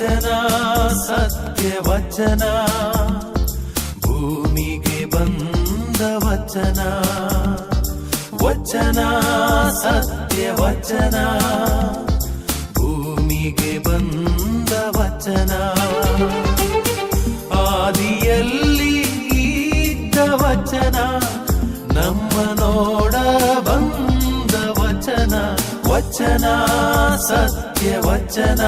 ವಚನ ಸತ್ಯ ವಚನ ಭೂಮಿಗೆ ಬಂದ ವಚನ ವಚನ ಸತ್ಯ ವಚನ ಭೂಮಿಗೆ ಬಂದ ವಚನ ಆದಿಯಲ್ಲಿ ಇದ್ದ ವಚನ ನಮ್ಮ ನೋಡ ಬಂದ ವಚನ ವಚನ ಸತ್ಯ ವಚನ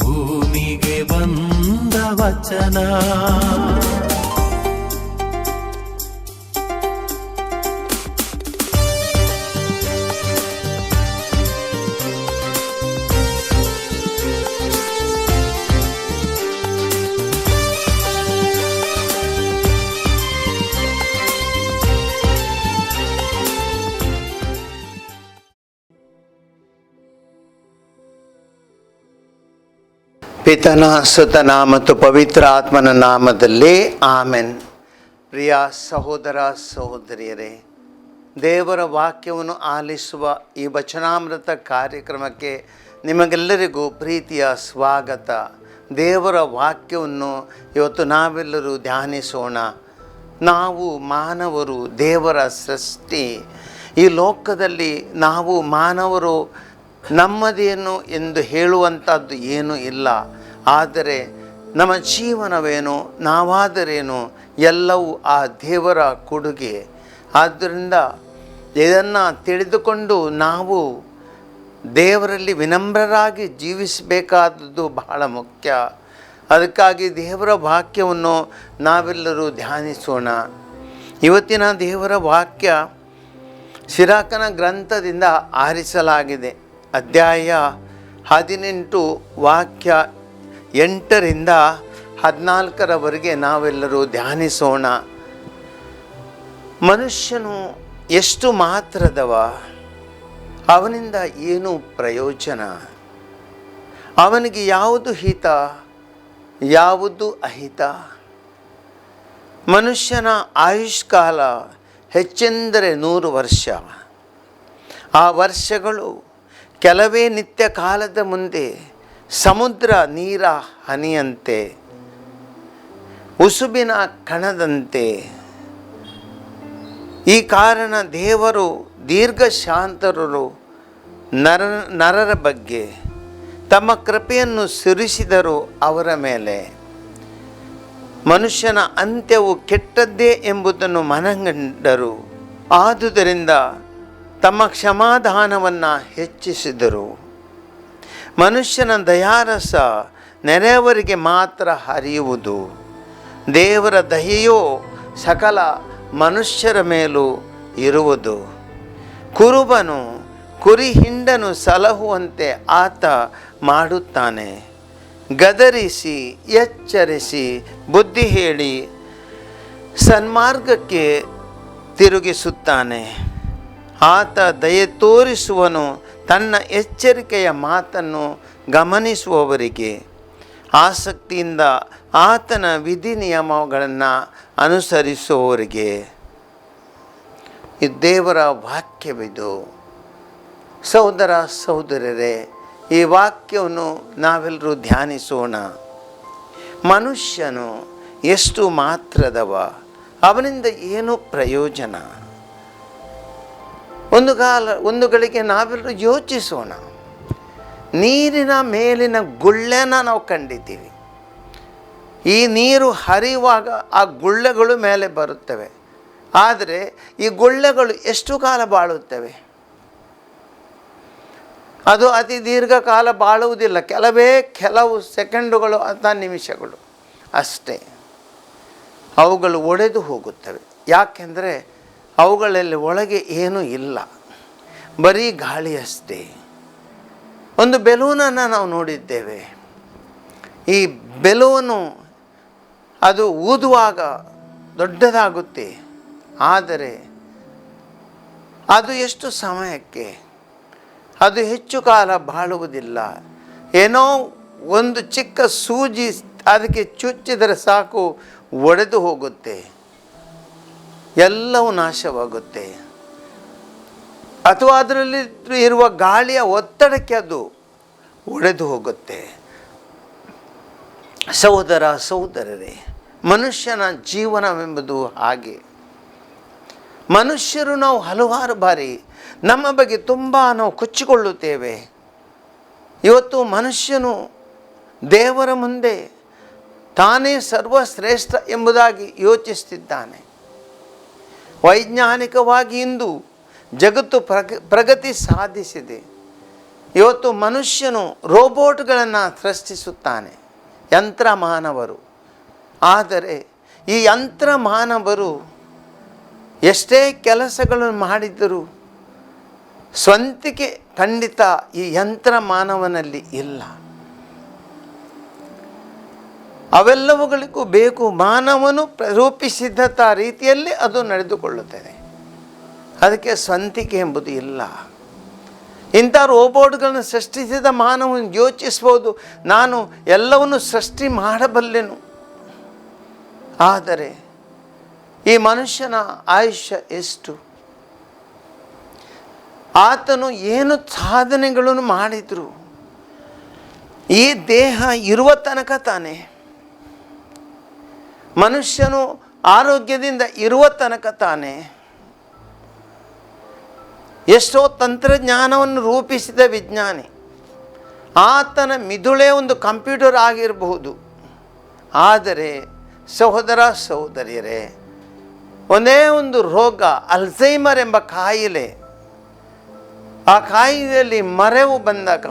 ಭೂಮಿಗೆ ಬಂದ ವಚನ ಪಿತನ ಸುತನ ಮತ್ತು ಪವಿತ್ರ ಆತ್ಮನ ನಾಮದಲ್ಲಿ ಆಮೆನ್. ಪ್ರಿಯ ಸಹೋದರ ಸಹೋದರಿಯರೇ, ದೇವರ ವಾಕ್ಯವನ್ನು ಆಲಿಸುವ ಈ ವಚನಾಮೃತ ಕಾರ್ಯಕ್ರಮಕ್ಕೆ ನಿಮಗೆಲ್ಲರಿಗೂ ಪ್ರೀತಿಯ ಸ್ವಾಗತ. ದೇವರ ವಾಕ್ಯವನ್ನು ಇವತ್ತು ನಾವೆಲ್ಲರೂ ಧ್ಯಾನಿಸೋಣ. ನಾವು ಮಾನವರು ದೇವರ ಸೃಷ್ಟಿ. ಈ ಲೋಕದಲ್ಲಿ ನಾವು ಮಾನವರು ನಮ್ಮದೇನು ಎಂದು ಹೇಳುವಂಥದ್ದು ಏನೂ ಇಲ್ಲ. ಆದರೆ ನಮ್ಮ ಜೀವನವೇನು, ನಾವಾದರೇನು ಎಲ್ಲವೂ ಆ ದೇವರ ಕೊಡುಗೆ. ಆದ್ದರಿಂದ ಇದನ್ನು ತಿಳಿದುಕೊಂಡು ನಾವು ದೇವರಲ್ಲಿ ವಿನಮ್ರರಾಗಿ ಜೀವಿಸಬೇಕಾದದ್ದು ಬಹಳ ಮುಖ್ಯ. ಅದಕ್ಕಾಗಿ ದೇವರ ವಾಕ್ಯವನ್ನು ನಾವೆಲ್ಲರೂ ಧ್ಯಾನಿಸೋಣ. ಇವತ್ತಿನ ದೇವರ ವಾಕ್ಯ ಸಿರಾಕನ ಗ್ರಂಥದಿಂದ ಆರಿಸಲಾಗಿದೆ. ಅಧ್ಯಾಯ 18 ವಾಕ್ಯ 8ರಿಂದ 14ರವರೆಗೆ ನಾವೆಲ್ಲರೂ ಧ್ಯಾನಿಸೋಣ. ಮನುಷ್ಯನು ಎಷ್ಟು ಮಾತ್ರದವ, ಅವನಿಂದ ಏನು ಪ್ರಯೋಜನ, ಅವನಿಗೆ ಯಾವುದು ಹಿತ ಯಾವುದು ಅಹಿತ. ಮನುಷ್ಯನ ಆಯುಷ್ಕಾಲ ಹೆಚ್ಚೆಂದರೆ 100 ವರ್ಷ. ಆ ವರ್ಷಗಳು ಕೆಲವೇ ನಿತ್ಯ ಕಾಲದ ಮುಂದೆ ಸಮುದ್ರ ನೀರ ಹನಿಯಂತೆ, ಉಸುಬಿನ ಕಣದಂತೆ. ಈ ಕಾರಣ ದೇವರು ದೀರ್ಘಶಾಂತರು ನರರ ಬಗ್ಗೆ ತಮ್ಮ ಕೃಪೆಯನ್ನು ಸುರಿಸಿದರು ಅವರ ಮೇಲೆ. ಮನುಷ್ಯನ ಅಂತ್ಯವು ಕೆಟ್ಟದ್ದೇ ಎಂಬುದನ್ನು ಮನಗಂಡರು. ಆದುದರಿಂದ ತಮ್ಮ ಕ್ಷಮಾದಾನವನ್ನು ಹೆಚ್ಚಿಸಿದರು. ಮನುಷ್ಯನ ದಯಾರಸ ನೆರೆಯವರಿಗೆ ಮಾತ್ರ ಹರಿಯುವುದು. ದೇವರ ದಯೆಯೋ ಸಕಲ ಮನುಷ್ಯರ ಮೇಲೂ ಇರುವುದು. ಕುರುಬನು ಕುರಿ ಹಿಂಡನು ಸಲಹುವಂತೆ ಆತ ಮಾಡುತ್ತಾನೆ. ಗದರಿಸಿ ಎಚ್ಚರಿಸಿ ಬುದ್ಧಿ ಹೇಳಿ ಸನ್ಮಾರ್ಗಕ್ಕೆ ತಿರುಗಿಸುತ್ತಾನೆ. ಆತ ದಯೆ ತೋರಿಸುವನು ತನ್ನ ಎಚ್ಚರಿಕೆಯ ಮಾತನ್ನು ಗಮನಿಸುವವರಿಗೆ. ಆಸಕ್ತಿಯಿಂದ ಆತನ ವಿಧಿ ನಿಯಮಗಳನ್ನು ಅನುಸರಿಸುವವರಿಗೆ. ಈ ದೇವರ ವಾಕ್ಯವಿದು. ಸಹೋದರ ಸಹೋದರರೇ, ಈ ವಾಕ್ಯವನ್ನು ನಾವೆಲ್ಲರೂ ಧ್ಯಾನಿಸೋಣ. ಮನುಷ್ಯನು ಎಷ್ಟು ಮಾತ್ರದವ, ಅವನಿಂದ ಏನು ಪ್ರಯೋಜನ. ಒಂದು ಗಳಿಗೆ ನಾವೆಲ್ಲರೂ ಯೋಚಿಸೋಣ. ನೀರಿನ ಮೇಲಿನ ಗುಳ್ಳೆನ ನಾವು ಕಂಡಿದ್ದೀವಿ. ಈ ನೀರು ಹರಿಯುವಾಗ ಆ ಗುಳ್ಳೆಗಳು ಮೇಲೆ ಬರುತ್ತವೆ. ಆದರೆ ಈ ಗುಳ್ಳೆಗಳು ಎಷ್ಟು ಕಾಲ ಬಾಳುತ್ತವೆ? ಅದು ಅತಿ ದೀರ್ಘಕಾಲ ಬಾಳುವುದಿಲ್ಲ. ಕೆಲವು ಸೆಕೆಂಡುಗಳು ಅಥವಾ ನಿಮಿಷಗಳು ಅಷ್ಟೇ. ಅವುಗಳು ಒಡೆದು ಹೋಗುತ್ತವೆ. ಯಾಕೆಂದರೆ ಅವುಗಳಲ್ಲಿ ಒಳಗೆ ಏನೂ ಇಲ್ಲ, ಬರೀ ಗಾಳಿಯಷ್ಟೇ. ಒಂದು ಬೆಲೂನನ್ನು ನಾವು ನೋಡಿದ್ದೇವೆ. ಈ ಬೆಲೂನು ಅದು ಊದುವಾಗ ದೊಡ್ಡದಾಗುತ್ತೆ. ಆದರೆ ಅದು ಎಷ್ಟು ಸಮಯಕ್ಕೆ, ಅದು ಹೆಚ್ಚು ಕಾಲ ಬಾಳುವುದಿಲ್ಲ. ಏನೋ ಒಂದು ಚಿಕ್ಕ ಸೂಜಿ ಅದಕ್ಕೆ ಚುಚ್ಚಿದರೆ ಸಾಕು, ಒಡೆದು ಹೋಗುತ್ತೆ, ಎಲ್ಲವೂ ನಾಶವಾಗುತ್ತೆ. ಅಥವಾ ಅದರಲ್ಲಿ ಇರುವ ಗಾಳಿಯ ಒತ್ತಡಕ್ಕೆ ಅದು ಒಡೆದು ಹೋಗುತ್ತೆ. ಸಹೋದರ ಸಹೋದರರೇ, ಮನುಷ್ಯನ ಜೀವನವೆಂಬುದು ಹಾಗೆ. ಮನುಷ್ಯರು ನಾವು ಹಲವಾರು ಬಾರಿ ನಮ್ಮ ಬಗ್ಗೆ ತುಂಬ ನಾವು ಕೊಚ್ಚಿಕೊಳ್ಳುತ್ತೇವೆ. ಇವತ್ತು ಮನುಷ್ಯನು ದೇವರ ಮುಂದೆ ತಾನೇ ಸರ್ವಶ್ರೇಷ್ಠ ಎಂಬುದಾಗಿ ಯೋಚಿಸುತ್ತಿದ್ದಾನೆ. ವೈಜ್ಞಾನಿಕವಾಗಿ ಇಂದು ಜಗತ್ತು ಪ್ರಗತಿ ಸಾಧಿಸಿದೆ. ಇವತ್ತು ಮನುಷ್ಯನು ರೋಬೋಟ್ಗಳನ್ನು ಸೃಷ್ಟಿಸುತ್ತಾನೆ, ಯಂತ್ರ ಮಾನವರು. ಆದರೆ ಈ ಯಂತ್ರ ಮಾನವರು ಎಷ್ಟೇ ಕೆಲಸಗಳನ್ನು ಮಾಡಿದರೂ ಸ್ವಂತಿಕೆ ಖಂಡಿತ ಈ ಯಂತ್ರ ಮಾನವನಲ್ಲಿ ಇಲ್ಲ. ಅವೆಲ್ಲವುಗಳಿಗೂ ಬೇಕು, ಮಾನವನು ರೂಪಿಸಿದಂಥ ರೀತಿಯಲ್ಲಿ ಅದು ನಡೆದುಕೊಳ್ಳುತ್ತದೆ. ಅದಕ್ಕೆ ಸ್ವಂತಿಕೆ ಎಂಬುದು ಇಲ್ಲ. ಇಂಥ ರೋಬೋಟ್ಗಳನ್ನು ಸೃಷ್ಟಿಸಿದ ಮಾನವನು ಯೋಚಿಸ್ಬೋದು, ನಾನು ಎಲ್ಲವನ್ನು ಸೃಷ್ಟಿ ಮಾಡಬಲ್ಲೆನು. ಆದರೆ ಈ ಮನುಷ್ಯನ ಆಯುಷ್ಯ ಎಷ್ಟು? ಆತನು ಏನು ಸಾಧನೆಗಳನ್ನು ಮಾಡಿದರು, ಈ ದೇಹ ಇರುವ ತನಕ ತಾನೆ, ಮನುಷ್ಯನು ಆರೋಗ್ಯದಿಂದ ಇರುವ ತನಕ ತಾನೆ. ಎಷ್ಟೋ ತಂತ್ರಜ್ಞಾನವನ್ನು ರೂಪಿಸಿದ ವಿಜ್ಞಾನಿ, ಆತನ ಮಿದುಳೇ ಒಂದು ಕಂಪ್ಯೂಟರ್ ಆಗಿರಬಹುದು. ಆದರೆ ಸಹೋದರ ಸಹೋದರಿಯರೇ, ಒಂದೇ ಒಂದು ರೋಗ, ಅಲ್ಝೈಮರ್ ಎಂಬ ಕಾಯಿಲೆ, ಆ ಕಾಯಿಲೆಯಲ್ಲಿ ಮರೆವು ಬಂದಾಗ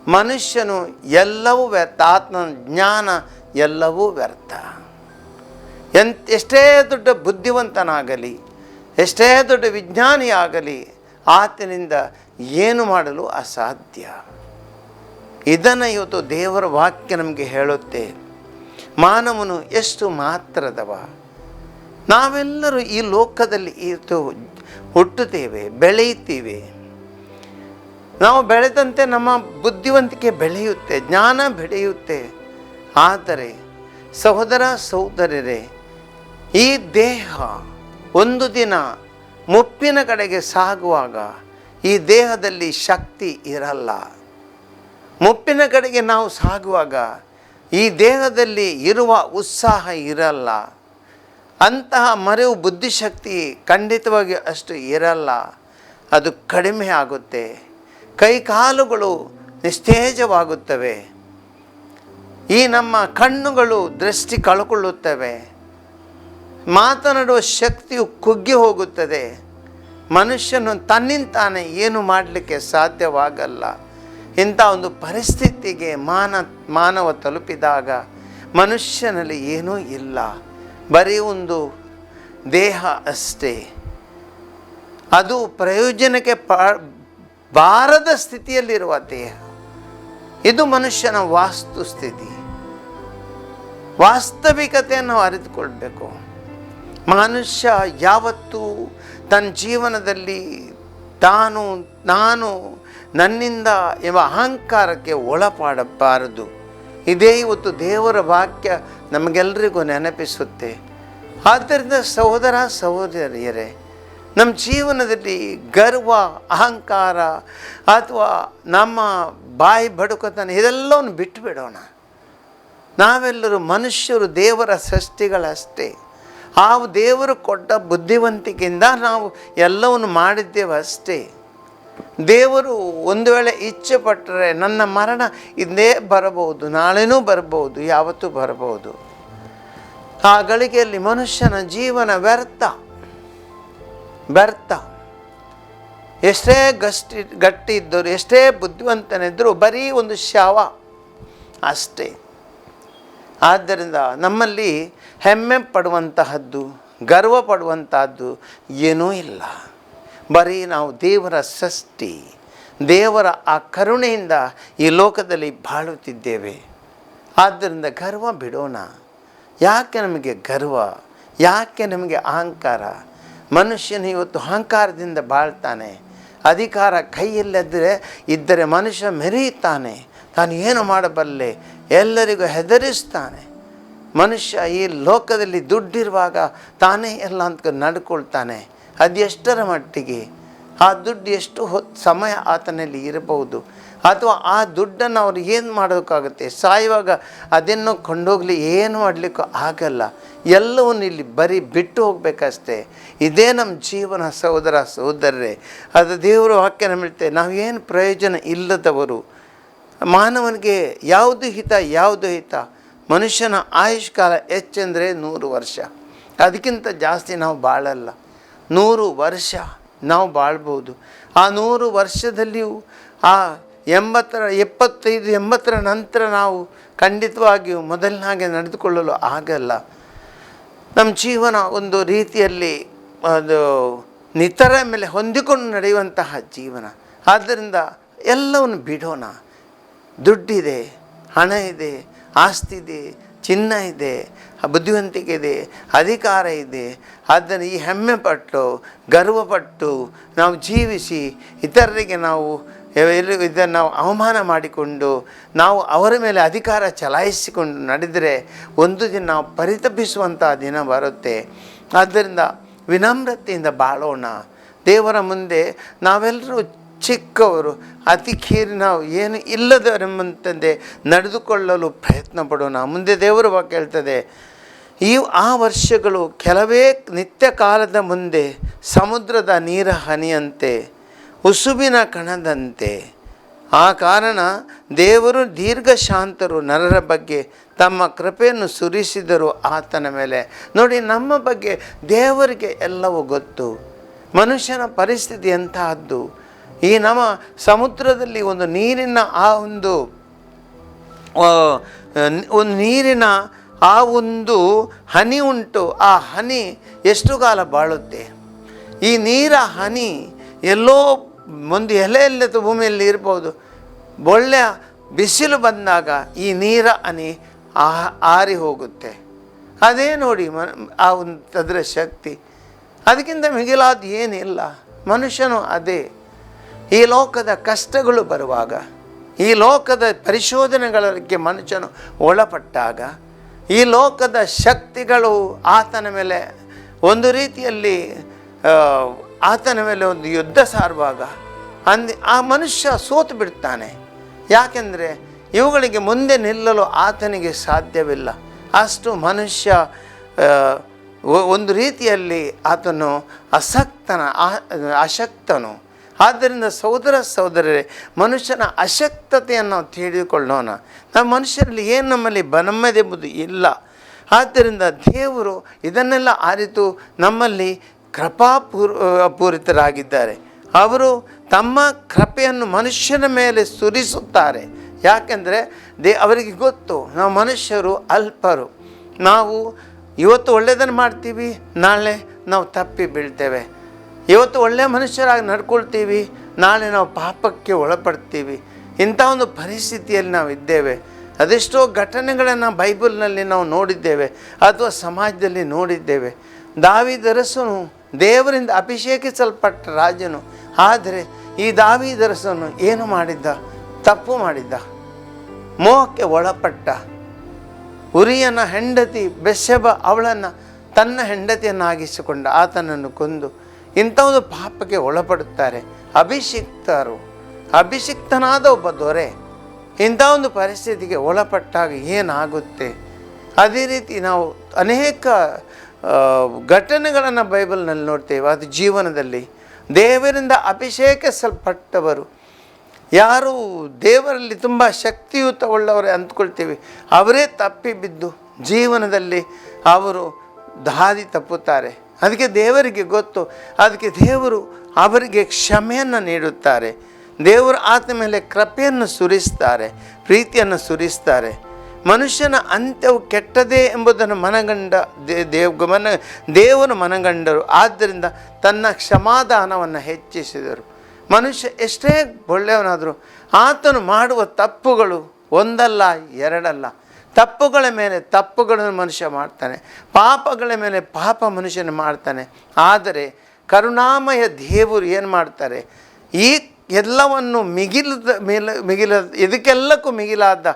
ಮನುಷ್ಯನು ಎಲ್ಲವೂ ವ್ಯರ್ಥ, ಆತ್ಮನ ಜ್ಞಾನ ಎಲ್ಲವೂ ವ್ಯರ್ಥ. ಎಷ್ಟೇ ದೊಡ್ಡ ಬುದ್ಧಿವಂತನಾಗಲಿ, ಎಷ್ಟೇ ದೊಡ್ಡ ವಿಜ್ಞಾನಿಯಾಗಲಿ, ಆತನಿಂದ ಏನು ಮಾಡಲು ಅಸಾಧ್ಯ. ಇದನ್ನು ಇವತ್ತು ದೇವರ ವಾಕ್ಯ ನಮಗೆ ಹೇಳುತ್ತೆ. ಮಾನವನು ಎಷ್ಟು ಮಾತ್ರದವ. ನಾವೆಲ್ಲರೂ ಈ ಲೋಕದಲ್ಲಿ ಹುಟ್ಟುತ್ತೇವೆ, ಬೆಳೆಯುತ್ತೀವಿ. ನಾವು ಬೆಳೆದಂತೆ ನಮ್ಮ ಬುದ್ಧಿವಂತಿಕೆ ಬೆಳೆಯುತ್ತೆ, ಜ್ಞಾನ ಬೆಳೆಯುತ್ತೆ. ಆದರೆ ಸಹೋದರ ಸಹೋದರರೇ, ಈ ದೇಹ ಒಂದು ದಿನ ಮುಪ್ಪಿನ ಕಡೆಗೆ ಸಾಗುವಾಗ ಈ ದೇಹದಲ್ಲಿ ಶಕ್ತಿ ಇರಲ್ಲ. ಮುಪ್ಪಿನ ಕಡೆಗೆ ನಾವು ಸಾಗುವಾಗ ಈ ದೇಹದಲ್ಲಿ ಇರುವ ಉತ್ಸಾಹ ಇರಲ್ಲ. ಅಂತಹ ಮರೆವು ಬುದ್ಧಿಶಕ್ತಿ ಖಂಡಿತವಾಗಿ ಅಷ್ಟು ಇರಲ್ಲ, ಅದು ಕಡಿಮೆ ಆಗುತ್ತೆ. ಕೈಕಾಲುಗಳು ನಿಸ್ತೇಜವಾಗುತ್ತವೆ. ಈ ನಮ್ಮ ಕಣ್ಣುಗಳು ದೃಷ್ಟಿ ಕಳ್ಕೊಳ್ಳುತ್ತವೆ. ಮಾತನಾಡುವ ಶಕ್ತಿಯು ಕುಗ್ಗಿ ಹೋಗುತ್ತದೆ. ಮನುಷ್ಯನು ತನ್ನಿಂತಾನೆ ಏನು ಮಾಡಲಿಕ್ಕೆ ಸಾಧ್ಯವಾಗಲ್ಲ. ಇಂಥ ಒಂದು ಪರಿಸ್ಥಿತಿಗೆ ಮಾನವ ತಲುಪಿದಾಗ ಮನುಷ್ಯನಲ್ಲಿ ಏನೂ ಇಲ್ಲ, ಬರೀ ಒಂದು ದೇಹ ಅಷ್ಟೇ. ಅದು ಪ್ರಯೋಜನಕ್ಕೆ ಬಾರದ ಸ್ಥಿತಿಯಲ್ಲಿರುವ ದೇಹ. ಇದು ಮನುಷ್ಯನ ವಾಸ್ತುಸ್ಥಿತಿ. ವಾಸ್ತವಿಕತೆಯನ್ನು ಅರಿತುಕೊಳ್ಬೇಕು. ಮನುಷ್ಯ ಯಾವತ್ತೂ ತನ್ನ ಜೀವನದಲ್ಲಿ ನಾನು ನನ್ನಿಂದ ಎಂಬ ಅಹಂಕಾರಕ್ಕೆ ಒಳಪಡಬಾರದು. ಇದೇ ಇವತ್ತು ದೇವರ ವಾಕ್ಯ ನಮಗೆಲ್ಲರಿಗೂ ನೆನಪಿಸುತ್ತೆ. ಆದ್ದರಿಂದ ಸಹೋದರ ಸಹೋದರಿಯರೇ, ನಮ್ಮ ಜೀವನದಲ್ಲಿ ಗರ್ವ, ಅಹಂಕಾರ ಅಥವಾ ನಮ್ಮ ಬಾಯಿ ಬಡುಕತನ ಇದೆಲ್ಲವನ್ನು ಬಿಟ್ಟು ಬಿಡೋಣ. ನಾವೆಲ್ಲರೂ ಮನುಷ್ಯರು ದೇವರ ಸೃಷ್ಟಿಗಳಷ್ಟೇ. ಆ ದೇವರು ಕೊಟ್ಟ ಬುದ್ಧಿವಂತಿಕೆಯಿಂದ ನಾವು ಎಲ್ಲವನ್ನು ಮಾಡಿದ್ದೇವೆ ಅಷ್ಟೇ. ದೇವರು ಒಂದು ವೇಳೆ ಇಚ್ಛೆ ಪಟ್ಟರೆ ನನ್ನ ಮರಣ ಇಂದೇ ಬರಬಹುದು, ನಾಳೆನೂ ಬರಬಹುದು, ಯಾವತ್ತೂ ಬರಬಹುದು. ಆ ಗಳಿಗೆಯಲ್ಲಿ ಮನುಷ್ಯನ ಜೀವನ ವ್ಯರ್ಥ. ಎಷ್ಟೇ ಗಟ್ಟಿ ಇದ್ದರು, ಎಷ್ಟೇ ಬುದ್ಧಿವಂತನಿದ್ದರೂ ಬರೀ ಒಂದು ಶವ ಅಷ್ಟೇ. ಆದ್ದರಿಂದ ನಮ್ಮಲ್ಲಿ ಹೆಮ್ಮೆ ಪಡುವಂತಹದ್ದು, ಗರ್ವ ಪಡುವಂತಹದ್ದು ಏನೂ ಇಲ್ಲ. ಬರೀ ನಾವು ದೇವರ ಸೃಷ್ಟಿ, ದೇವರ ಆ ಕರುಣೆಯಿಂದ ಈ ಲೋಕದಲ್ಲಿ ಬಾಳುತ್ತಿದ್ದೇವೆ. ಆದ್ದರಿಂದ ಗರ್ವ ಬಿಡೋಣ. ಯಾಕೆ ನಮಗೆ ಗರ್ವ? ಯಾಕೆ ನಮಗೆ ಅಹಂಕಾರ? ಮನುಷ್ಯನು ಇವತ್ತು ಅಹಂಕಾರದಿಂದ ಬಾಳ್ತಾನೆ. ಅಧಿಕಾರ ಇದ್ದರೆ ಮನುಷ್ಯ ಮೆರೆಯುತ್ತಾನೆ, ತಾನು ಏನು ಮಾಡಬಲ್ಲೆ, ಎಲ್ಲರಿಗೂ ಹೆದರಿಸ್ತಾನೆ. ಮನುಷ್ಯ ಈ ಲೋಕದಲ್ಲಿ ದುಡ್ಡಿರುವಾಗ ತಾನೇ ಎಲ್ಲ ಅಂತ ನಡ್ಕೊಳ್ತಾನೆ. ಅದೆಷ್ಟರ ಮಟ್ಟಿಗೆ? ಆ ದುಡ್ಡು ಎಷ್ಟು ಸಮಯ ಆತನಲ್ಲಿ ಇರಬಹುದು. ಅಥವಾ ಆ ದುಡ್ಡನ್ನು ಅವ್ರು ಏನು ಮಾಡೋಕ್ಕಾಗುತ್ತೆ? ಸಾಯುವಾಗ ಅದನ್ನು ಕೊಂಡೋಗಲಿ ಏನು ಮಾಡಲಿಕ್ಕೂ ಆಗಲ್ಲ. ಎಲ್ಲವನ್ನು ಇಲ್ಲಿ ಬರೀ ಬಿಟ್ಟು ಹೋಗಬೇಕಷ್ಟೇ. ಇದೇ ನಮ್ಮ ಜೀವನ ಸಹೋದರ ಸಹೋದರರೇ. ಅದು ದೇವರು ವಾಕ್ಯ ನಮಗೆ ನಾವೇನು ಪ್ರಯೋಜನ ಇಲ್ಲದವರು. ಮಾನವನಿಗೆ ಯಾವುದು ಹಿತ? ಮನುಷ್ಯನ ಆಯುಷ್ಕಾಲ ಹೆಚ್ಚೆಂದರೆ 100 ವರ್ಷ, ಅದಕ್ಕಿಂತ ಜಾಸ್ತಿ ನಾವು ಬಾಳಲ್ಲ. 100 ವರ್ಷ ನಾವು ಬಾಳ್ಬೋದು. ಆ 100 ವರ್ಷದಲ್ಲಿಯೂ ಆ 75-80 ನಂತರ ನಾವು ಖಂಡಿತವಾಗಿಯೂ ಮೊದಲಿನಾಗೆ ನಡೆದುಕೊಳ್ಳಲು ಆಗಲ್ಲ. ನಮ್ಮ ಜೀವನ ಒಂದು ರೀತಿಯಲ್ಲಿ ಅದು ನಿತರ ಮೇಲೆ ಹೊಂದಿಕೊಂಡು ನಡೆಯುವಂತಹ ಜೀವನ. ಆದ್ದರಿಂದ ಎಲ್ಲವನ್ನು ಬಿಡೋಣ. ದುಡ್ಡಿದೆ, ಹಣ ಇದೆ, ಆಸ್ತಿ ಇದೆ, ಚಿನ್ನ ಇದೆ, ಬುದ್ಧಿವಂತಿಕೆ ಇದೆ, ಅಧಿಕಾರ ಇದೆ. ಅದನ್ನು ಈ ಹೆಮ್ಮೆ ಪಟ್ಟು ಗರ್ವಪಟ್ಟು ನಾವು ಜೀವಿಸಿ ಇತರರಿಗೆ ನಾವು ಇದನ್ನು ನಾವು ಅವಮಾನ ಮಾಡಿಕೊಂಡು ನಾವು ಅವರ ಮೇಲೆ ಅಧಿಕಾರ ಚಲಾಯಿಸಿಕೊಂಡು ನಡೆದರೆ ಒಂದು ದಿನ ನಾವು ಪರಿತಪಿಸುವಂಥ ದಿನ ಬರುತ್ತೆ. ಆದ್ದರಿಂದ ವಿನಮ್ರತೆಯಿಂದ ಬಾಳೋಣ. ದೇವರ ಮುಂದೆ ನಾವೆಲ್ಲರೂ ಚಿಕ್ಕವರು, ಅತಿ ಕೀರಿ ನಾವು ಏನು ಇಲ್ಲದವರೆಂಬಂತೆ ನಡೆದುಕೊಳ್ಳಲು ಪ್ರಯತ್ನ ಪಡೋಣ. ಮುಂದೆ ದೇವರು ವಾಕ್ಯ ಹೇಳ್ತದೆ, ಆ ವರ್ಷಗಳು ಕೆಲವೇ ನಿತ್ಯ ಕಾಲದ ಮುಂದೆ ಸಮುದ್ರದ ನೀರ ಹನಿಯಂತೆ, ಉಸುಬಿನ ಕಣದಂತೆ. ಆ ಕಾರಣ ದೇವರು ದೀರ್ಘಶಾಂತರು, ನರರ ಬಗ್ಗೆ ತಮ್ಮ ಕೃಪೆಯನ್ನು ಸುರಿಸಿದರು ಆತನ ಮೇಲೆ. ನೋಡಿ, ನಮ್ಮ ಬಗ್ಗೆ ದೇವರಿಗೆ ಎಲ್ಲವೂ ಗೊತ್ತು. ಮನುಷ್ಯನ ಪರಿಸ್ಥಿತಿ ಎಂತಹದ್ದು. ಈ ನಮ್ಮ ಸಮುದ್ರದಲ್ಲಿ ಒಂದು ನೀರಿನ ನೀರಿನ ಆ ಒಂದು ಹನಿ ಉಂಟು. ಆ ಹನಿ ಎಷ್ಟು ಕಾಲ ಬಾಳುತ್ತೆ? ಈ ನೀರ ಹನಿ ಎಲ್ಲೋ ಒಂದು ಎಲೆಯಲ್ಲಿ ಅಥವಾ ಭೂಮಿಯಲ್ಲಿ ಇರ್ಬೋದು. ಒಳ್ಳೆಯ ಬಿಸಿಲು ಬಂದಾಗ ಈ ನೀರ ಹನಿ ಆರಿ ಹೋಗುತ್ತೆ. ಅದೇ ನೋಡಿ ಆ ಒಂದು ಅದರ ಶಕ್ತಿ. ಅದಕ್ಕಿಂತ ಮಿಗಿಲಾದ ಏನಿಲ್ಲ. ಮನುಷ್ಯನು ಅದೇ. ಈ ಲೋಕದ ಕಷ್ಟಗಳು ಬರುವಾಗ, ಈ ಲೋಕದ ಪರಿಶೋಧನೆಗಳಿಗೆ ಮನುಷ್ಯನು ಒಳಪಟ್ಟಾಗ, ಈ ಲೋಕದ ಶಕ್ತಿಗಳು ಆತನ ಮೇಲೆ ಒಂದು ರೀತಿಯಲ್ಲಿ ಆತನ ಮೇಲೆ ಒಂದು ಯುದ್ಧ ಸಾರುವಾಗ ಆ ಮನುಷ್ಯ ಸೋತು ಬಿಡ್ತಾನೆ. ಯಾಕೆಂದರೆ ಇವುಗಳಿಗೆ ಮುಂದೆ ನಿಲ್ಲಲು ಆತನಿಗೆ ಸಾಧ್ಯವಿಲ್ಲ. ಅಷ್ಟು ಮನುಷ್ಯ ಒಂದು ರೀತಿಯಲ್ಲಿ ಆತನು ಅಶಕ್ತನು. ಆದ್ದರಿಂದ ಸಹೋದರ ಸಹೋದರರೇ, ಮನುಷ್ಯನ ಅಶಕ್ತತೆಯನ್ನು ನಾವು ತಿಳಿದುಕೊಳ್ಳೋಣ. ನಾವು ಮನುಷ್ಯರಲ್ಲಿ ಏನು ನಮ್ಮದೆಂಬುದು ಇಲ್ಲ. ಆದ್ದರಿಂದ ದೇವರು ಇದನ್ನೆಲ್ಲ ಅರಿತು ನಮ್ಮಲ್ಲಿ ಕೃಪಾಪೂರಿತರಾಗಿದ್ದಾರೆ. ಅವರು ತಮ್ಮ ಕೃಪೆಯನ್ನು ಮನುಷ್ಯನ ಮೇಲೆ ಸುರಿಸುತ್ತಾರೆ. ಯಾಕೆಂದರೆ ಅವರಿಗೆ ಗೊತ್ತು, ನಾವು ಮನುಷ್ಯರು ಅಲ್ಪರು. ನಾವು ಇವತ್ತು ಒಳ್ಳೆಯದನ್ನು ಮಾಡ್ತೀವಿ, ನಾಳೆ ನಾವು ತಪ್ಪಿ ಬೀಳ್ತೇವೆ. ಇವತ್ತು ಒಳ್ಳೆಯ ಮನುಷ್ಯರಾಗಿ ನಡ್ಕೊಳ್ತೀವಿ, ನಾಳೆ ನಾವು ಪಾಪಕ್ಕೆ ಒಳಪಡ್ತೀವಿ. ಇಂಥ ಒಂದು ಪರಿಸ್ಥಿತಿಯಲ್ಲಿ ನಾವು ಇದ್ದೇವೆ. ಅದೆಷ್ಟೋ ಘಟನೆಗಳನ್ನು ಬೈಬಲ್ನಲ್ಲಿ ನಾವು ನೋಡಿದ್ದೇವೆ ಅಥವಾ ಸಮಾಜದಲ್ಲಿ ನೋಡಿದ್ದೇವೆ. ದಾವೀದರಸನು ದೇವರಿಂದ ಅಭಿಷೇಕಿಸಲ್ಪಟ್ಟ ರಾಜನು. ಆದರೆ ಈ ದಾವೀದರಸನು ಏನು ಮಾಡಿದ್ದ? ತಪ್ಪು ಮಾಡಿದ್ದ, ಮೋಹಕ್ಕೆ ಒಳಪಟ್ಟ. ಉರಿಯನ ಹೆಂಡತಿ ಬೆತ್ಷೆಬ ಅವಳನ್ನು ತನ್ನ ಹೆಂಡತಿಯನ್ನಾಗಿಸಿಕೊಂಡ, ಆತನನ್ನು ಕೊಂದು ಇಂಥ ಒಂದು ಪಾಪಕ್ಕೆ ಒಳಪಡುತ್ತಾರೆ. ಅಭಿಷಿಕ್ತನಾದ ಒಬ್ಬ ದೊರೆ ಇಂಥ ಒಂದು ಪರಿಸ್ಥಿತಿಗೆ ಒಳಪಟ್ಟಾಗ ಏನಾಗುತ್ತೆ? ಅದೇ ರೀತಿ ನಾವು ಅನೇಕ ಘಟನೆಗಳನ್ನು ಬೈಬಲ್ನಲ್ಲಿ ನೋಡ್ತೇವೆ. ಅದು ಜೀವನದಲ್ಲಿ ದೇವರಿಂದ ಅಭಿಷೇಕಿಸಲ್ಪಟ್ಟವರು ಯಾರು ದೇವರಲ್ಲಿ ತುಂಬ ಶಕ್ತಿಯುತವುಳ್ಳವರೇ ಅಂದ್ಕೊಳ್ತೀವಿ, ಅವರೇ ತಪ್ಪಿ ಬಿದ್ದು ಜೀವನದಲ್ಲಿ ಅವರು ದಾರಿ ತಪ್ಪುತ್ತಾರೆ. ಅದಕ್ಕೆ ದೇವರಿಗೆ ಗೊತ್ತು. ಅದಕ್ಕೆ ದೇವರು ಅವರಿಗೆ ಕ್ಷಮೆಯನ್ನು ನೀಡುತ್ತಾರೆ. ದೇವರು ಆತ ಮೇಲೆ ಕೃಪೆಯನ್ನು ಸುರಿಸ್ತಾರೆ, ಪ್ರೀತಿಯನ್ನು ಸುರಿಸ್ತಾರೆ. ಮನುಷ್ಯನ ಅಂತ್ಯವು ಕೆಟ್ಟದೇ ಎಂಬುದನ್ನು ದೇವರು ಮನಗಂಡರು. ಆದ್ದರಿಂದ ತನ್ನ ಕ್ಷಮಾದಾನವನ್ನು ಹೆಚ್ಚಿಸಿದರು. ಮನುಷ್ಯ ಎಷ್ಟೇ ಒಳ್ಳೆಯವನಾದರೂ ಆತನು ಮಾಡುವ ತಪ್ಪುಗಳು ಒಂದಲ್ಲ ಎರಡಲ್ಲ. ತಪ್ಪುಗಳ ಮೇಲೆ ತಪ್ಪುಗಳನ್ನು ಮನುಷ್ಯ ಮಾಡ್ತಾನೆ, ಪಾಪಗಳ ಮೇಲೆ ಪಾಪ ಮನುಷ್ಯನ ಮಾಡ್ತಾನೆ. ಆದರೆ ಕರುಣಾಮಯ ದೇವರು ಏನು ಮಾಡ್ತಾರೆ? ಈ ಎಲ್ಲವನ್ನು ಇದಕ್ಕೆಲ್ಲಕ್ಕೂ ಮಿಗಿಲಾದ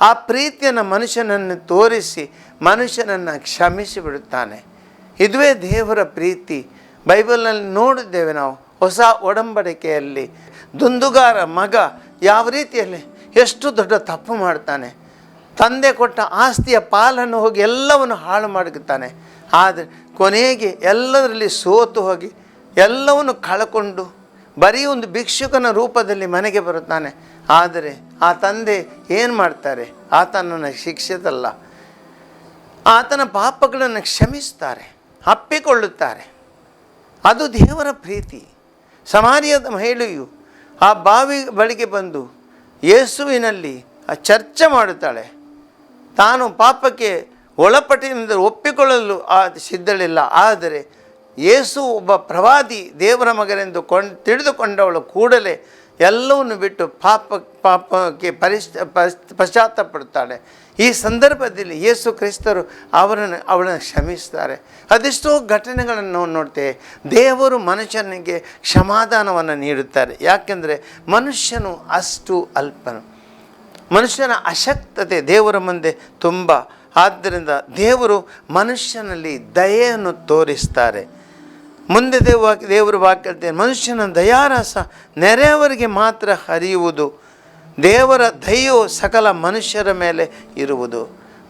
ಆ ಪ್ರೀತಿಯನ್ನು ಮನುಷ್ಯನನ್ನು ತೋರಿಸಿ ಮನುಷ್ಯನನ್ನು ಕ್ಷಮಿಸಿ ಬಿಡುತ್ತಾನೆ. ಇದುವೇ ದೇವರ ಪ್ರೀತಿ. ಬೈಬಲ್ನಲ್ಲಿ ನೋಡಿದ್ದೇವೆ ನಾವು. ಹೊಸ ಒಡಂಬಡಿಕೆಯಲ್ಲಿ ದುಂದುಗಾರ ಮಗ ಯಾವ ರೀತಿಯಲ್ಲಿ ಎಷ್ಟು ದೊಡ್ಡ ತಪ್ಪು ಮಾಡ್ತಾನೆ. ತಂದೆ ಕೊಟ್ಟ ಆಸ್ತಿಯ ಪಾಲನ್ನು ಹೋಗಿ ಎಲ್ಲವನ್ನು ಹಾಳು ಮಾಡುತ್ತಾನೆ. ಆದರೆ ಕೊನೆಗೆ ಎಲ್ಲದರಲ್ಲಿ ಸೋತು ಹೋಗಿ ಎಲ್ಲವನ್ನು ಕಳ್ಕೊಂಡು ಬರೀ ಒಂದು ಭಿಕ್ಷುಕನ ರೂಪದಲ್ಲಿ ಮನೆಗೆ ಬರುತ್ತಾನೆ. ಆದರೆ ಆ ತಂದೆ ಏನು ಮಾಡ್ತಾರೆ? ಆತನನ್ನು ಶಿಕ್ಷಿಸಲ್ಲ, ಆತನ ಪಾಪಗಳನ್ನು ಕ್ಷಮಿಸ್ತಾರೆ, ಅಪ್ಪಿಕೊಳ್ಳುತ್ತಾರೆ. ಅದು ದೇವರ ಪ್ರೀತಿ. ಸಮಾರ್ಯದ ಮಹಿಳೆಯು ಆ ಬಾವಿ ಬಳಿಗೆ ಬಂದು ಯೇಸುವಿನಲ್ಲಿ ಚರ್ಚೆ ಮಾಡುತ್ತಾಳೆ. ತಾನು ಪಾಪಕ್ಕೆ ಒಳಪಟ್ಟಿನಿಂದ ಒಪ್ಪಿಕೊಳ್ಳಲು ಸಿದ್ಧಳಿಲ್ಲ. ಆದರೆ ಯೇಸು ಒಬ್ಬ ಪ್ರವಾದಿ, ದೇವರ ಮಗನೆಂದು ತಿಳಿದುಕೊಂಡವಳು ಕೂಡಲೇ ಎಲ್ಲವನ್ನು ಬಿಟ್ಟು ಪಾಪಕ್ಕೆ ಪಶ್ಚಾತ್ತಾಪಡುತ್ತಾಳೆ. ಈ ಸಂದರ್ಭದಲ್ಲಿ ಯೇಸು ಕ್ರಿಸ್ತರು ಅವಳನ್ನು ಕ್ಷಮಿಸ್ತಾರೆ. ಅದೆಷ್ಟೋ ಘಟನೆಗಳನ್ನು ನಾವು ನೋಡ್ತೇವೆ. ದೇವರು ಮನುಷ್ಯನಿಗೆ ಕ್ಷಮಾದಾನವನ್ನು ನೀಡುತ್ತಾರೆ. ಯಾಕೆಂದರೆ ಮನುಷ್ಯನು ಅಷ್ಟು ಅಲ್ಪನು, ಮನುಷ್ಯನ ಅಶಕ್ತತೆ ದೇವರ ಮುಂದೆ ತುಂಬ. ಆದ್ದರಿಂದ ದೇವರು ಮನುಷ್ಯನಲ್ಲಿ ದಯೆಯನ್ನು ತೋರಿಸ್ತಾರೆ. ಮುಂದೆ ದೇವರು ವಾಕ್ಯ, ಮನುಷ್ಯನ ದಯಾರಸ ನೆರೆಯವರಿಗೆ ಮಾತ್ರ ಹರಿಯುವುದು, ದೇವರ ದಯೆಯು ಸಕಲ ಮನುಷ್ಯರ ಮೇಲೆ ಇರುವುದು.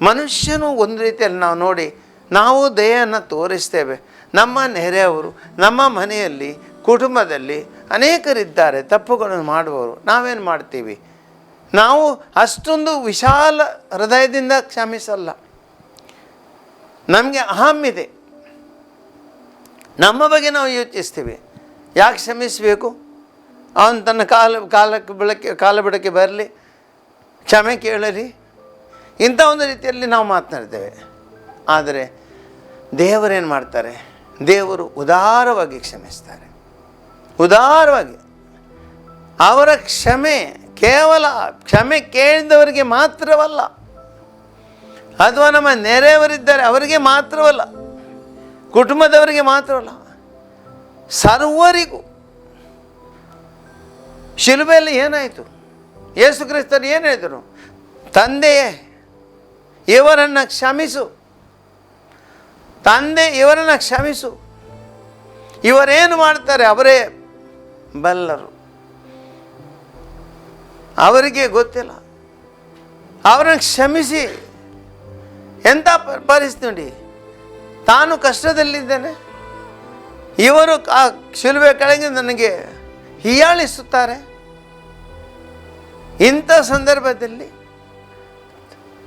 ಮನುಷ್ಯನು ಒಂದು ರೀತಿಯಲ್ಲಿ ನಾವು ನೋಡಿ ನಾವು ದಯೆಯನ್ನು ತೋರಿಸ್ತೇವೆ. ನಮ್ಮ ನೆರೆಯವರು, ನಮ್ಮ ಮನೆಯಲ್ಲಿ, ಕುಟುಂಬದಲ್ಲಿ ಅನೇಕರಿದ್ದಾರೆ ತಪ್ಪುಗಳನ್ನು ಮಾಡುವವರು. ನಾವೇನು ಮಾಡ್ತೀವಿ? ನಾವು ಅಷ್ಟೊಂದು ವಿಶಾಲ ಹೃದಯದಿಂದ ಕ್ಷಮಿಸಲ್ಲ. ನಮಗೆ ಅಹಮ್ಮಿದೆ, ನಮ್ಮ ಬಗ್ಗೆ ನಾವು ಯೋಚಿಸ್ತೀವಿ. ಯಾಕೆ ಕ್ಷಮಿಸಬೇಕು? ಅವನು ತನ್ನ ಕಾಲ ಬಿಡಕ್ಕೆ ಬರಲಿ, ಕ್ಷಮೆ ಕೇಳಲಿ, ಇಂಥ ಒಂದು ರೀತಿಯಲ್ಲಿ ನಾವು ಮಾತನಾಡ್ತೇವೆ. ಆದರೆ ದೇವರೇನು ಮಾಡ್ತಾರೆ? ದೇವರು ಉದಾರವಾಗಿ ಕ್ಷಮಿಸ್ತಾರೆ. ಉದಾರವಾಗಿ ಅವರ ಕ್ಷಮೆ ಕೇವಲ ಕ್ಷಮೆ ಕೇಳಿದವರಿಗೆ ಮಾತ್ರವಲ್ಲ, ಅಥವಾ ನಮ್ಮ ನೆರೆಯವರಿದ್ದಾರೆ ಅವರಿಗೆ ಮಾತ್ರವಲ್ಲ, ಕುಟುಂಬದವರಿಗೆ ಮಾತ್ರವಲ್ಲ, ಸರ್ವರಿಗೂ. ಶಿಲುಬೆಯಲ್ಲಿ ಏನಾಯಿತು? ಯೇಸು ಕ್ರಿಸ್ತರು ಏನು ಹೇಳಿದರು? ತಂದೆಯೇ ಇವರನ್ನು ಕ್ಷಮಿಸು, ತಂದೆ ಇವರನ್ನು ಕ್ಷಮಿಸು, ಇವರೇನು ಮಾಡ್ತಾರೆ ಅವರೇ ಬಲ್ಲರು, ಅವರಿಗೆ ಗೊತ್ತಿಲ್ಲ, ಅವರನ್ನು ಕ್ಷಮಿಸಿ. ಎಂಥ ಪರಿಸ್ಥಿತಿ ನೋಡಿ, ತಾನು ಕಷ್ಟದಲ್ಲಿದ್ದೇನೆ, ಇವರು ಆ ಶಿಲುಬೆ ಕೆಳಗೆ ನನಗೆ ಹೀಯಾಳಿಸುತ್ತಾರೆ. ಇಂಥ ಸಂದರ್ಭದಲ್ಲಿ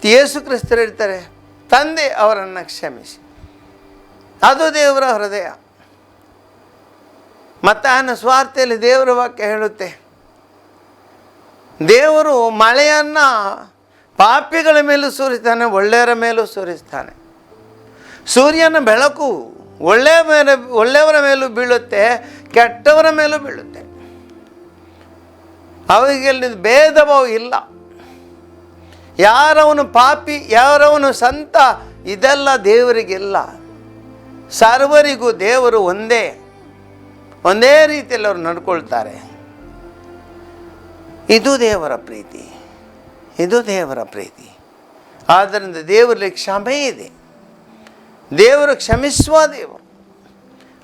ಯೇಸು ಕ್ರಿಸ್ತರು ಹೇಳ್ತಾರೆ, ತಂದೆ ಅವರನ್ನು ಕ್ಷಮಿಸಿ. ಅದು ದೇವರ ಹೃದಯ. ಮತ್ತಾಯನ ಸ್ವಾರ್ಥೆಯಲ್ಲಿ ದೇವರ ವಾಕ್ಯ ಹೇಳುತ್ತೆ, ದೇವರು ಮಳೆಯನ್ನು ಪಾಪಿಗಳ ಮೇಲೂ ಸುರಿಸ್ತಾನೆ, ಒಳ್ಳೆಯವರ ಮೇಲೂ ಸುರಿಸ್ತಾನೆ. ಸೂರ್ಯನ ಬೆಳಕು ಒಳ್ಳೆಯವರ ಮೇಲೂ ಬೀಳುತ್ತೆ, ಕೆಟ್ಟವರ ಮೇಲೂ ಬೀಳುತ್ತೆ. ಅವರಿಗೆ ಭೇದ ಭಾವ ಇಲ್ಲ. ಯಾರವನು ಪಾಪಿ, ಯಾರವನು ಸಂತ, ಇದೆಲ್ಲ ದೇವರಿಗಿಲ್ಲ. ಸರ್ವರಿಗೂ ದೇವರು ಒಂದೇ ರೀತಿಯಲ್ಲಿ ಅವರು ನಡ್ಕೊಳ್ತಾರೆ. ಇದು ದೇವರ ಪ್ರೀತಿ, ಇದು ದೇವರ ಪ್ರೀತಿ. ಆದ್ದರಿಂದ ದೇವರಲ್ಲಿ ಕ್ಷಮೆ ಇದೆ, ದೇವರು ಕ್ಷಮಿಸುವ ದೇವರು.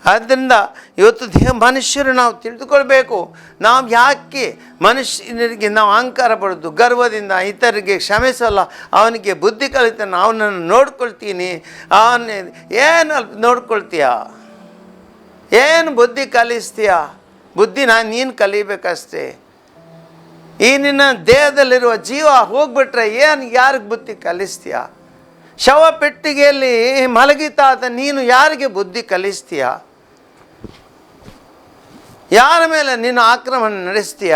ಆದ್ದರಿಂದ ಇವತ್ತು ಮನುಷ್ಯರು ನಾವು ತಿಳಿದುಕೊಳ್ಬೇಕು, ನಾವು ಯಾಕೆ ಮನುಷ್ಯನಿಗೆ ನಾವು ಅಹಂಕಾರ ಪಡೋದು, ಗರ್ವದಿಂದ ಇತರಿಗೆ ಕ್ಷಮಿಸಲ್ಲ, ಅವನಿಗೆ ಬುದ್ಧಿ ಕಲಿತಾನೆ, ಅವನನ್ನು ನೋಡ್ಕೊಳ್ತೀನಿ, ಏನು ನೋಡ್ಕೊಳ್ತೀಯ, ಏನು ಬುದ್ಧಿ ಕಲಿಸ್ತೀಯ? ಬುದ್ಧಿ ನೀನು ಕಲಿಬೇಕಷ್ಟೇ. ಈ ನಿನ್ನ ದೇಹದಲ್ಲಿರುವ ಜೀವ ಹೋಗ್ಬಿಟ್ರೆ ಯಾರಿಗೆ ಬುದ್ಧಿ ಕಲಿಸ್ತೀಯ? ಶವ ಪೆಟ್ಟಿಗೆಯಲ್ಲಿ ಮಲಗಿತಾದ ನೀನು ಯಾರಿಗೆ ಬುದ್ಧಿ ಕಲಿಸ್ತೀಯ? ಯಾರ ಮೇಲೆ ನೀನು ಆಕ್ರಮಣ ನಡೆಸ್ತೀಯ?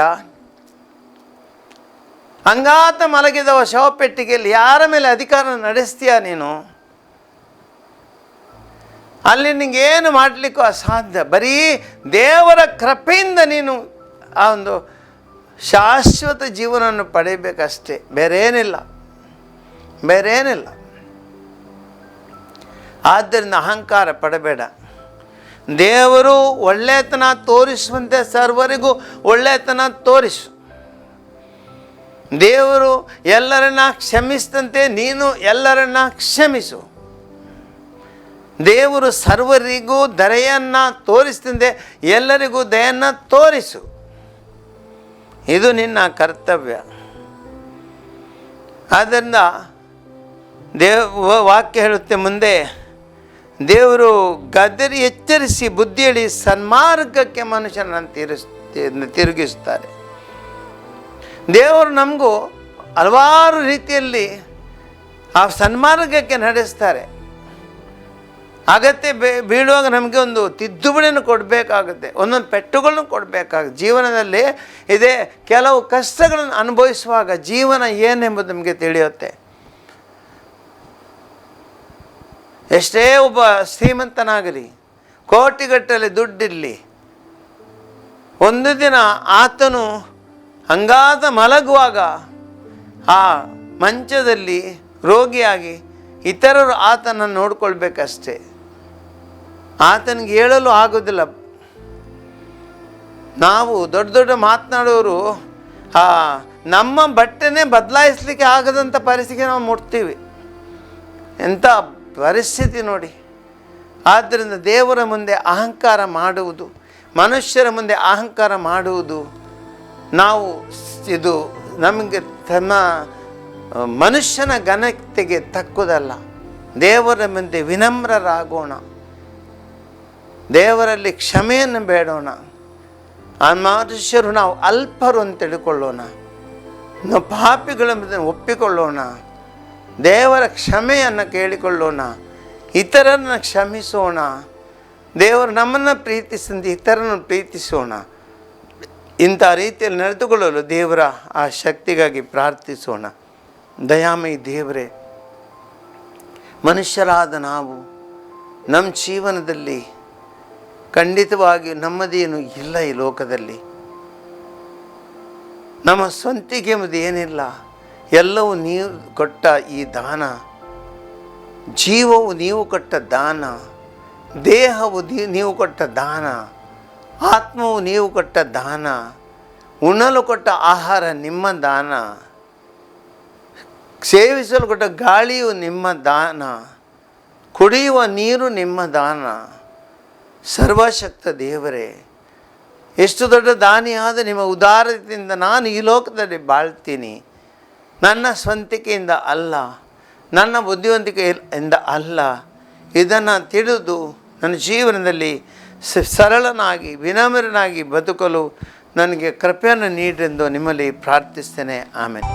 ಅಂಗಾತ ಮಲಗಿದವ ಶವಪೆಟ್ಟಿಗೆಯಲ್ಲಿ ಯಾರ ಮೇಲೆ ಅಧಿಕಾರ ನಡೆಸ್ತೀಯ ನೀನು? ಅಲ್ಲಿ ನಿಂಗೇನು ಮಾಡಲಿಕ್ಕೂ ಅಸಾಧ್ಯ. ಬರೀ ದೇವರ ಕೃಪೆಯಿಂದ ನೀನು ಆ ಒಂದು ಶಾಶ್ವತ ಜೀವನವನ್ನು ಪಡೆಯಬೇಕಷ್ಟೇ, ಬೇರೇನಿಲ್ಲ. ಆದ್ದರಿಂದ ಅಹಂಕಾರ ಪಡಬೇಡ. ದೇವರು ಒಳ್ಳೆತನ ತೋರಿಸುವಂತೆ ಸರ್ವರಿಗೂ ಒಳ್ಳೆತನ ತೋರಿಸು. ದೇವರು ಎಲ್ಲರನ್ನ ಕ್ಷಮಿಸಿದಂತೆ ನೀನು ಎಲ್ಲರನ್ನ ಕ್ಷಮಿಸು. ದೇವರು ಸರ್ವರಿಗೂ ದಯೆಯನ್ನು ತೋರಿಸಿದಂತೆ ಎಲ್ಲರಿಗೂ ದಯೆಯನ್ನು ತೋರಿಸು. ಇದು ನಿನ್ನ ಕರ್ತವ್ಯ. ಆದ್ದರಿಂದ ವಾಕ್ಯ ಹೇಳುತ್ತೆ ಮುಂದೆ, ದೇವರು ಗದರಿ ಎಚ್ಚರಿಸಿ ಬುದ್ಧಿ ಹೇಳಿ ಸನ್ಮಾರ್ಗಕ್ಕೆ ಮನುಷ್ಯನನ್ನು ತಿರುಗಿಸ್ತಾರೆ. ದೇವರು ನಮಗೂ ಹಲವಾರು ರೀತಿಯಲ್ಲಿ ಆ ಸನ್ಮಾರ್ಗಕ್ಕೆ ನಡೆಸ್ತಾರೆ. ಅಗತ್ಯ ಬೀಳುವಾಗ ನಮಗೆ ಒಂದು ತಿದ್ದುಪಡಿಯನ್ನು ಕೊಡಬೇಕಾಗುತ್ತೆ, ಒಂದೊಂದು ಪೆಟ್ಟುಗಳನ್ನು ಕೊಡಬೇಕಾಗುತ್ತೆ. ಜೀವನದಲ್ಲಿ ಇದೇ ಕೆಲವು ಕಷ್ಟಗಳನ್ನು ಅನುಭವಿಸುವಾಗ ಜೀವನ ಏನೆಂಬುದು ನಮಗೆ ತಿಳಿಯುತ್ತೆ. ಎಷ್ಟೇ ಒಬ್ಬ ಶ್ರೀಮಂತನಾಗಲಿ, ಕೋಟಿಗಟ್ಟಲೆ ದುಡ್ಡಿರಲಿ, ಒಂದು ದಿನ ಆತನು ಅಂಗಾತ ಮಲಗುವಾಗ ಆ ಮಂಚದಲ್ಲಿ ರೋಗಿಯಾಗಿ ಇತರರು ಆತನನ್ನು ನೋಡ್ಕೊಳ್ಬೇಕಷ್ಟೇ. ಆತನಿಗೆ ಹೇಳಲು ಆಗೋದಿಲ್ಲ. ನಾವು ದೊಡ್ಡ ದೊಡ್ಡ ಮಾತನಾಡೋರು ನಮ್ಮ ಬಟ್ಟೆನೇ ಬದಲಾಯಿಸಲಿಕ್ಕೆ ಆಗದಂಥ ಪರಿಸ್ಥಿತಿಗೆ ನಾವು ಮುಟ್ತೀವಿ. ಎಂಥ ಪರಿಸ್ಥಿತಿ ನೋಡಿ. ಆದ್ದರಿಂದ ದೇವರ ಮುಂದೆ ಅಹಂಕಾರ ಮಾಡುವುದು, ಮನುಷ್ಯರ ಮುಂದೆ ಅಹಂಕಾರ ಮಾಡುವುದು ನಾವು ಇದು ನಮಗೆ ತನ್ನ ಮನುಷ್ಯನ ಘನತೆಗೆ ತಕ್ಕುದಲ್ಲ. ದೇವರ ಮುಂದೆ ವಿನಮ್ರರಾಗೋಣ, ದೇವರಲ್ಲಿ ಕ್ಷಮೆಯನ್ನು ಬೇಡೋಣ. ಆ ಮನುಷ್ಯರು ನಾವು ಅಲ್ಪರು ಅಂತ ತಿಳ್ಕೊಳ್ಳೋಣ, ನಾವು ಪಾಪಿಗಳ ಮುಂದೆ ಒಪ್ಪಿಕೊಳ್ಳೋಣ, ದೇವರ ಕ್ಷಮೆಯನ್ನು ಕೇಳಿಕೊಳ್ಳೋಣ, ಇತರರನ್ನು ಕ್ಷಮಿಸೋಣ. ದೇವರು ನಮ್ಮನ್ನು ಪ್ರೀತಿಸಿದ ಇತರನ್ನು ಪ್ರೀತಿಸೋಣ. ಇಂಥ ರೀತಿಯಲ್ಲಿ ನಡೆದುಕೊಳ್ಳಲು ದೇವರ ಆ ಶಕ್ತಿಗಾಗಿ ಪ್ರಾರ್ಥಿಸೋಣ. ದಯಾಮಯಿ ದೇವರೇ, ಮನುಷ್ಯರಾದ ನಾವು ನಮ್ಮ ಜೀವನದಲ್ಲಿ ಖಂಡಿತವಾಗಿ ನಮ್ಮದೇನು ಇಲ್ಲ. ಈ ಲೋಕದಲ್ಲಿ ನಮ್ಮ ಸ್ವಂತಿಕೆ ಎಂಬುದು ಏನಿಲ್ಲ. ಎಲ್ಲವೂ ನೀವು ಕೊಟ್ಟ ಈ ದಾನ, ಜೀವವು ನೀವು ಕೊಟ್ಟ ದಾನ, ದೇಹವು ನೀವು ಕೊಟ್ಟ ದಾನ, ಆತ್ಮವು ನೀವು ಕೊಟ್ಟ ದಾನ, ಉಣ್ಣಲು ಕೊಟ್ಟ ಆಹಾರ ನಿಮ್ಮ ದಾನ, ಸೇವಿಸಲು ಕೊಟ್ಟ ಗಾಳಿಯು ನಿಮ್ಮ ದಾನ, ಕುಡಿಯುವ ನೀರು ನಿಮ್ಮ ದಾನ. ಸರ್ವಶಕ್ತ ದೇವರೇ, ಎಷ್ಟು ದೊಡ್ಡ ದಾನಿಯಾದ ನಿಮ್ಮ ಉದಾರತೆಯಿಂದ ನಾನು ಈ ಲೋಕದಲ್ಲಿ ಬಾಳ್ತೀನಿ. ನನ್ನ ಸ್ವಂತಿಕೆಯಿಂದ ಅಲ್ಲ, ನನ್ನ ಬುದ್ಧಿವಂತಿಕೆಯಿಂದ ಅಲ್ಲ. ಇದನ್ನು ತಿಳಿದು ನನ್ನ ಜೀವನದಲ್ಲಿ ಸರಳನಾಗಿ ವಿನಮ್ರನಾಗಿ ಬದುಕಲು ನನಗೆ ಕೃಪೆಯನ್ನು ನೀಡಿರೆಂದು ನಿಮ್ಮಲ್ಲಿ ಪ್ರಾರ್ಥಿಸ್ತೇನೆ. ಆಮೇಲೆ